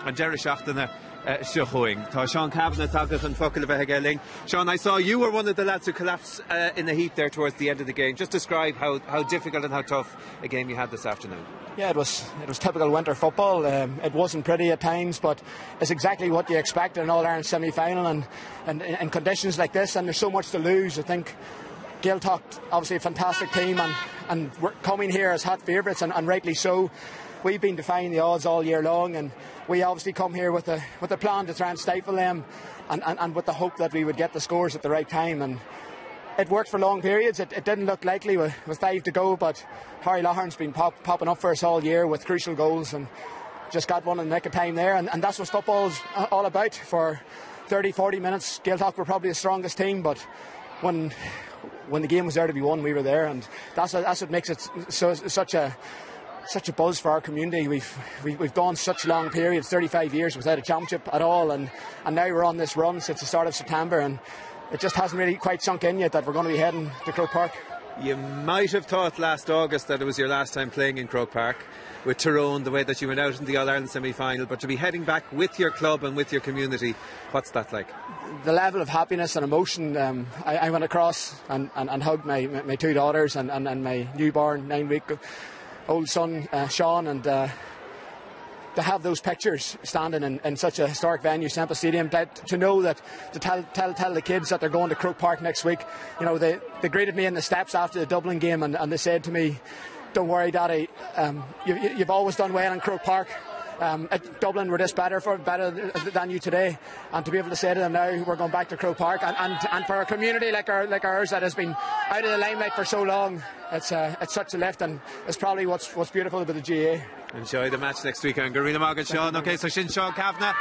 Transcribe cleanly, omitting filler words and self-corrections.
an deire seachtainna Shuhuing. Tá Sean Cavanagh tagach an focail bheith ling. Sean, I saw you were one of the lads who collapsed in the heat there towards the end of the game. Just describe how difficult and how tough a game you had this afternoon. Yeah, it was typical winter football. It wasn't pretty at times, but it's exactly what you expect in an All-Ireland semi-final, and in conditions like this, and there's so much to lose. I think Gaeltacht, obviously a fantastic team, and we're coming here as hot favourites, and rightly so. We've been defying the odds all year long, and we obviously come here with a plan to try and stifle them, and with the hope that we would get the scores at the right time. And it worked for long periods. It didn't look likely with 5 to go, but Harry Loughran's been popping up for us all year with crucial goals, and just got one in the nick of time there. And that's what football's all about. For 30-40 minutes, Gaeltacht were probably the strongest team, but when the game was there to be won, we were there, and that's what makes it such a buzz for our community. We've gone such long periods, 35 years without a championship at all, and now we're on this run since the start of September, and it just hasn't really quite sunk in yet that we're going to be heading to Croke Park. You might have thought last August that it was your last time playing in Croke Park with Tyrone, the way that you went out in the All-Ireland semi-final, but to be heading back with your club and with your community, what's that like? The level of happiness and emotion. I went across and hugged my 2 daughters and my newborn 9-week-old son Sean, and to have those pictures standing in such a historic venue, Semple Stadium, to know that, to tell the kids that they're going to Croke Park next week. You know, they greeted me in the steps after the Dublin game, and they said to me, "Don't worry, Daddy, you've always done well in Croke Park. At Dublin we're just better than you today." And to be able to say to them now we're going back to Croke Park, and for a community like ours that has been out of the limelight for so long, it's such a lift, and it's probably what's beautiful about the GAA. Enjoy the match next weekend. Garina Morgan, Sean. Okay, so Sean Cavanagh.